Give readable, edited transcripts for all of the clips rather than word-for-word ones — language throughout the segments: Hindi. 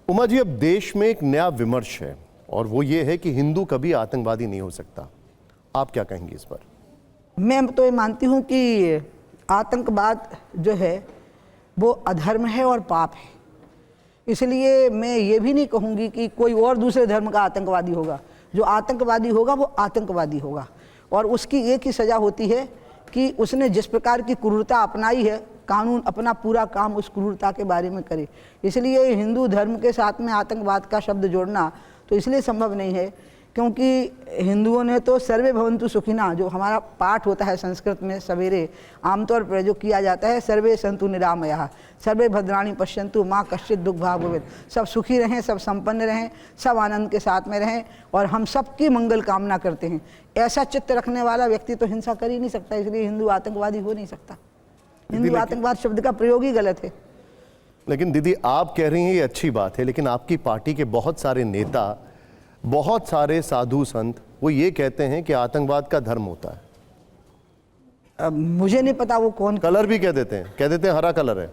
उमा जी, अब देश में एक नया विमर्श है और वो ये है कि हिंदू कभी आतंकवादी नहीं हो सकता। आप क्या कहेंगे इस पर? मैं तो ये मानती हूँ कि आतंकवाद जो है वो अधर्म है और पाप है। इसलिए मैं ये भी नहीं कहूँगी कि कोई और दूसरे धर्म का आतंकवादी होगा। जो आतंकवादी होगा वो आतंकवादी होगा और उसकी एक ही सज़ा होती है कि उसने जिस प्रकार की क्रूरता अपनाई है, कानून अपना पूरा काम उस क्रूरता के बारे में करे। इसलिए हिंदू धर्म के साथ में आतंकवाद का शब्द जोड़ना तो इसलिए संभव नहीं है क्योंकि हिंदुओं ने तो सर्वे भवन्तु सुखिना, जो हमारा पाठ होता है संस्कृत में सवेरे आमतौर पर जो किया जाता है, सर्वे सन्तु निरामयाः, सर्वे भद्राणि पश्यन्तु माँ कश्चित् दुःख भाग् भवेत्, सब सुखी रहें, सब संपन्न रहें, सब आनंद के साथ में रहें और हम सबकी मंगल कामना करते हैं। ऐसा चित्त रखने वाला व्यक्ति तो हिंसा कर ही नहीं सकता, इसलिए हिंदू आतंकवादी हो नहीं सकता। हिंदू आतंकवाद शब्द का प्रयोग ही गलत है। लेकिन दीदी, आप कह रही हैं ये अच्छी बात है, लेकिन आपकी पार्टी के बहुत सारे नेता, बहुत सारे साधु संत वो ये कहते हैं कि आतंकवाद का धर्म होता है। अब मुझे नहीं पता वो कौन, कलर भी कह देते हैं हरा कलर है।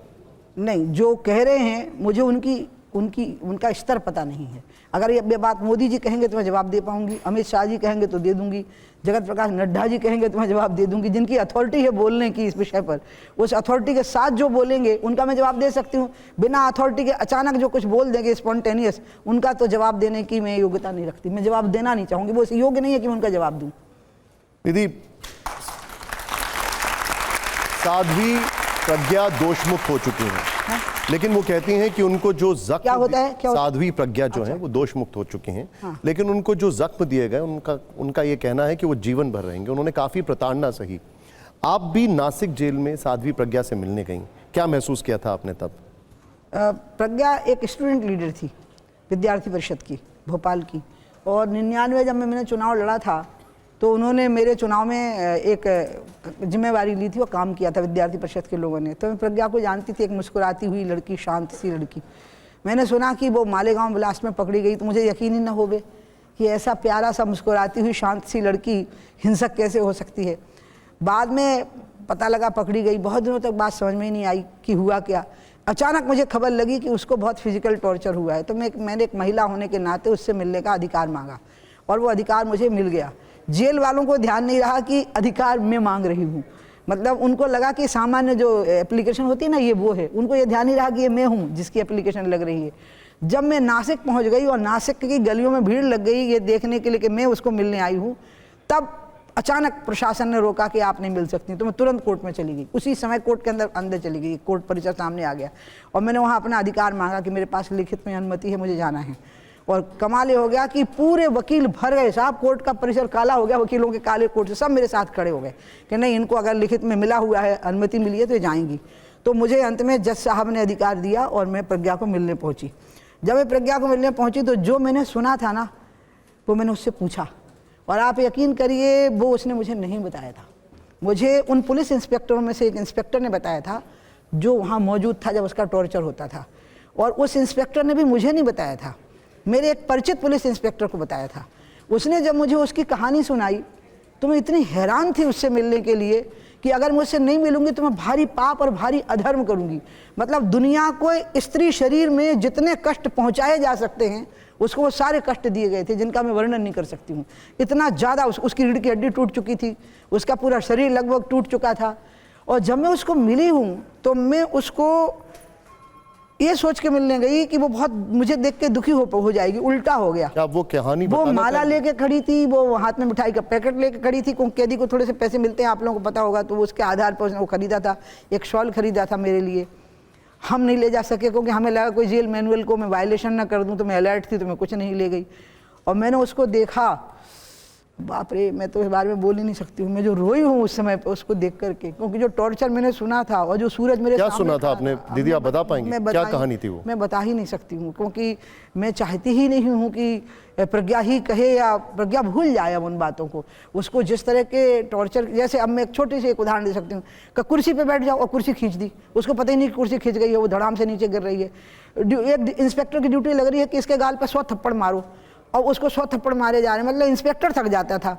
नहीं, जो कह रहे हैं मुझे उनका स्तर पता नहीं है। अगर ये बात मोदी जी कहेंगे तो मैं जवाब दे पाऊंगी, अमित शाह जी कहेंगे तो दे दूंगी, जगत प्रकाश नड्डा जी कहेंगे तो मैं जवाब दे दूंगी। जिनकी अथॉरिटी है बोलने की इस विषय पर, उस अथॉरिटी के साथ जो बोलेंगे उनका मैं जवाब दे सकती हूँ। बिना अथॉरिटी के अचानक जो कुछ बोल देंगे स्पॉन्टेनियस, उनका तो जवाब देने की मैं योग्यता नहीं रखती। मैं जवाब देना नहीं चाहूँगी, वो योग्य नहीं है कि मैं उनका जवाब दूँ। दीदी, साध्वी प्रज्ञा दोषमुक्त हो चुकी हैं, लेकिन वो कहती हैं कि उनको जो जख्म क्या होता है, साध्वी प्रज्ञा जो है वो दोषमुक्त हो चुकी हैं। हाँ। लेकिन उनको जो जख्म दिए गए उनका ये कहना है कि वो जीवन भर रहेंगे। उन्होंने काफी प्रताड़ना सही। आप भी नासिक जेल में साध्वी प्रज्ञा से मिलने गई, क्या महसूस किया था आपने तब? प्रज्ञा एक स्टूडेंट लीडर थी विद्यार्थी परिषद की, भोपाल की, और 99 जब मैंने चुनाव लड़ा था तो उन्होंने मेरे चुनाव में एक जिम्मेवारी ली थी, वो काम किया था विद्यार्थी परिषद के लोगों ने। तो मैं प्रज्ञा को जानती थी, एक मुस्कुराती हुई लड़की, शांत सी लड़की। मैंने सुना कि वो मालेगांव ब्लास्ट में पकड़ी गई तो मुझे यकीन ही न होवे कि ऐसा प्यारा सा मुस्कुराती हुई शांत सी लड़की हिंसक कैसे हो सकती है। बाद में पता लगा पकड़ी गई, बहुत दिनों तक बात समझ में ही नहीं आई कि हुआ क्या। अचानक मुझे खबर लगी कि उसको बहुत फिजिकल टॉर्चर हुआ है। तो मैंने एक महिला होने के नाते उससे मिलने का अधिकार मांगा और वो अधिकार मुझे मिल गया। जेल वालों को ध्यान नहीं रहा कि अधिकार मैं मांग रही हूँ, मतलब उनको लगा कि सामान्य जो एप्लीकेशन होती है ना, ये वो है। उनको ये ध्यान नहीं रहा कि ये मैं हूँ जिसकी एप्लीकेशन लग रही है। जब मैं नासिक पहुँच गई और नासिक की गलियों में भीड़ लग गई ये देखने के लिए कि मैं उसको मिलने आई हूँ, तब अचानक प्रशासन ने रोका कि आप नहीं मिल सकती। तो मैं तुरंत कोर्ट में चली गई, उसी समय कोर्ट के अंदर चली गई। कोर्ट परिसर सामने आ गया और मैंने वहाँ अपना अधिकार मांगा कि मेरे पास लिखित में अनुमति है, मुझे जाना है। और कमाल ये हो गया कि पूरे वकील भर गए साहब, कोर्ट का परिसर काला हो गया, वकीलों के काले कोट से सब मेरे साथ खड़े हो गए कि नहीं, इनको अगर लिखित में मिला हुआ है, अनुमति मिली है तो ये जाएंगी। तो मुझे अंत में जज साहब ने अधिकार दिया और मैं प्रज्ञा को मिलने पहुंची। जब मैं प्रज्ञा को मिलने पहुंची तो जो मैंने सुना था ना वो मैंने उससे पूछा और आप यकीन करिए वो उसने मुझे नहीं बताया था। मुझे उन पुलिस इंस्पेक्टरों में से एक इंस्पेक्टर ने बताया था जो वहाँ मौजूद था जब उसका टॉर्चर होता था, और उस इंस्पेक्टर ने भी मुझे नहीं बताया था, मेरे एक परिचित पुलिस इंस्पेक्टर को बताया था। उसने जब मुझे उसकी कहानी सुनाई तो मैं इतनी हैरान थी उससे मिलने के लिए कि अगर मुझसे नहीं मिलूंगी तो मैं भारी पाप और भारी अधर्म करूंगी। मतलब दुनिया को स्त्री शरीर में जितने कष्ट पहुंचाए जा सकते हैं उसको वो सारे कष्ट दिए गए थे जिनका मैं वर्णन नहीं कर सकती हूँ। इतना ज़्यादा उसकी रीढ़ की हड्डी टूट चुकी थी, उसका पूरा शरीर लगभग टूट चुका था। और जब मैं उसको मिली हूँ तो मैं उसको ये सोच के मिलने गई कि वो बहुत मुझे देख के दुखी हो जाएगी। उल्टा हो गया। क्या वो कहानी वो माला लेके खड़ी थी, वो हाथ में मिठाई का पैकेट लेके खड़ी थी। कैदी को थोड़े से पैसे मिलते हैं, आप लोगों को पता होगा, तो उसके आधार पर वो खरीदा था। एक शॉल खरीदा था मेरे लिए। हम नहीं ले जा सके क्योंकि हमें लगा कोई जेल मैनुअल को मैं वायलेशन ना कर दूं, तो मैं अलर्ट थी तो मैं कुछ नहीं ले गई। और मैंने उसको देखा, बाप रे, मैं तो इस बारे में बोल ही नहीं सकती हूँ। मैं जो रोई हूँ उस समय पे उसको देख करके, क्योंकि जो टॉर्चर मैंने सुना था और जो सूरज मेरे क्या सुना था आपने दीदी, आप बता पाएंगे क्या कहानी थी वो? मैं बता ही नहीं सकती हूँ क्योंकि मैं चाहती ही नहीं हूँ कि प्रज्ञा ही कहे या प्रज्ञा भूल जाए अब उन बातों को। उसको जिस तरह के टॉर्चर, जैसे अब मैं एक छोटी सी एक उदाहरण दे सकती हूँ कि कुर्सी पे बैठ जाओ और कुर्सी खींच दी, उसको पता ही नहीं कुर्सी खींच गई है, वो धड़ाम से नीचे गिर रही है। एक इंस्पेक्टर की ड्यूटी लग रही है कि इसके गाल पर 100 थप्पड़ मारो और उसको 100 थप्पड़ मारे जा रहे हैं। मतलब इंस्पेक्टर थक जाता था।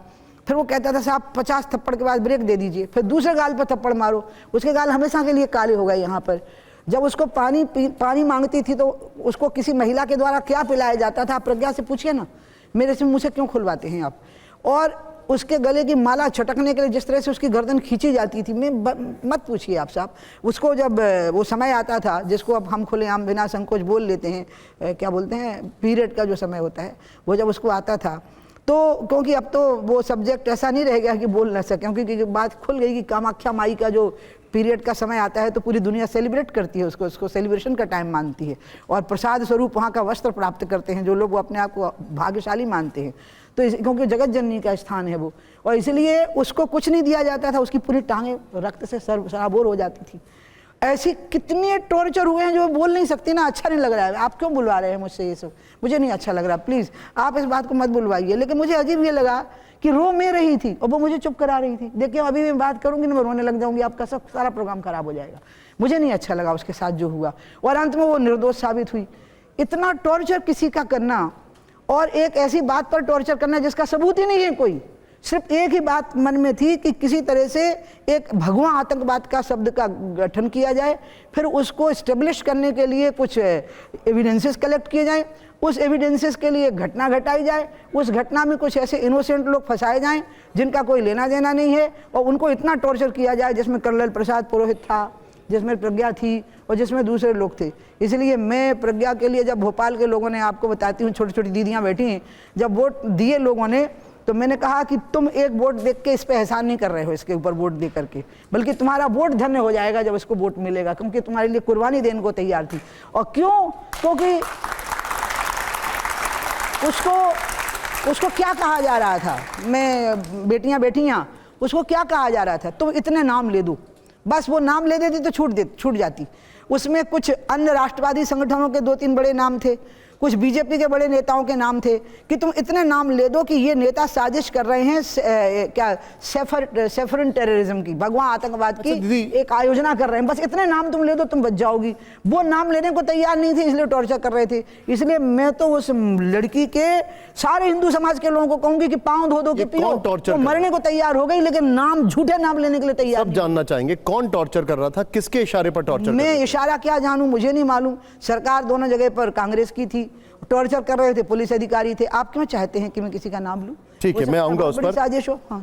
फिर वो कहता था साहब 50 थप्पड़ के बाद ब्रेक दे दीजिए, फिर दूसरे गाल पर थप्पड़ मारो, उसके गाल हमेशा के लिए काले हो गए यहाँ पर। जब उसको पानी मांगती थी तो उसको किसी महिला के द्वारा क्या पिलाया जाता था, आप प्रज्ञा से पूछिए ना, मेरे से मुँह से क्यों खुलवाते हैं आप। और उसके गले की माला छटकने के लिए जिस तरह से उसकी गर्दन खींची जाती थी, मत पूछिए आप साहब। उसको जब वो समय आता था जिसको अब हम खुलेआम बिना संकोच बोल लेते हैं, क्या बोलते हैं, पीरियड का जो समय होता है, वो जब उसको आता था तो, क्योंकि अब तो वो सब्जेक्ट ऐसा नहीं रह गया कि बोल ना सके, क्योंकि बात खुल गई कि कामाख्या माई का जो पीरियड का समय आता है तो पूरी दुनिया सेलिब्रेट करती है उसको सेलिब्रेशन का टाइम मानती है, और प्रसाद स्वरूप वहाँ का वस्त्र प्राप्त करते हैं जो लोग वो अपने आप को भाग्यशाली मानते हैं। तो क्योंकि जगत जननी का स्थान है वो, और इसलिए उसको कुछ नहीं दिया जाता था, उसकी पूरी टांगें रक्त से सराबोर हो जाती थी। ऐसी कितने टॉर्चर हुए हैं जो बोल नहीं सकती ना। अच्छा नहीं लग रहा है, आप क्यों बुलवा रहे हैं मुझसे ये सब, मुझे नहीं अच्छा लग रहा, प्लीज़ आप इस बात को मत बुलवाइए। लेकिन मुझे अजीब ये लगा कि रो में रही थी और वो मुझे चुप करा रही थी। देखिए अभी मैं बात करूंगी ना, मैं रोने लग जाऊंगी, आपका सब सारा प्रोग्राम खराब हो जाएगा। मुझे नहीं अच्छा लगा उसके साथ जो हुआ, और अंत में वो निर्दोष साबित हुई। इतना टॉर्चर किसी का करना, और एक ऐसी बात पर टॉर्चर करना जिसका सबूत ही नहीं है कोई, सिर्फ एक ही बात मन में थी कि किसी तरह से एक भगवा आतंकवाद का शब्द का गठन किया जाए, फिर उसको इस्टेब्लिश करने के लिए कुछ एविडेंसेस कलेक्ट किए जाएं, उस एविडेंसेस के लिए घटना घटाई जाए, उस घटना में कुछ ऐसे इनोसेंट लोग फंसाए जाएं जिनका कोई लेना देना नहीं है, और उनको इतना टॉर्चर किया जाए जिसमें कर्नल प्रसाद पुरोहित था, जिसमें प्रज्ञा थी, और जिसमें दूसरे लोग थे। इसलिए मैं प्रज्ञा के लिए, जब भोपाल के लोगों ने, आपको बताती हूँ, छोटी छोटी दीदियाँ बैठी हैं, जब वोट दिए लोगों ने, तो मैंने कहा कि तुम एक वोट देख के इस पे एहसान नहीं कर रहे हो, इसके ऊपर वोट दे करके, बल्कि तुम्हारा वोट धन्य हो जाएगा जब इसको वोट मिलेगा, क्योंकि तुम्हारे लिए कुर्बानी देने को तैयार थी। और क्यों? क्योंकि उसको क्या कहा जा रहा था, मैं बेटियां बैठियां, उसको क्या कहा जा रहा था, तुम इतने नाम ले दो, बस वो नाम ले देती तो छूट जाती। उसमें कुछ अन्य राष्ट्रवादी संगठनों के 2-3 बड़े नाम थे, कुछ बीजेपी के बड़े नेताओं के नाम थे, कि तुम इतने नाम ले दो कि ये नेता साजिश कर रहे हैं सेफरन टेररिज्म की, भगवा आतंकवाद की एक आयोजना कर रहे हैं, बस इतने नाम तुम ले दो, तुम बच जाओगी। वो नाम लेने को तैयार नहीं थे, इसलिए टॉर्चर कर रहे थे। इसलिए मैं तो उस लड़की के सारे हिंदू समाज के लोगों को कहूंगी कि पांव धो दो कि पियो, तो मरने को तैयार हो गई, लेकिन नाम, झूठे नाम लेने के लिए तैयार। सब जानना चाहेंगे कौन टॉर्चर कर रहा था, किसके इशारे पर टॉर्चर? मैं इशारा क्या जानूं, मुझे नहीं मालूम। सरकार दोनों जगह पर कांग्रेस की थी, टॉर्चर कर रहे थे, पुलिस अधिकारी थे। आप क्यों चाहते हैं कि मैं किसी का नाम लूं? ठीक है, मैं आऊंगा उस पर। साजिश हो। हाँ।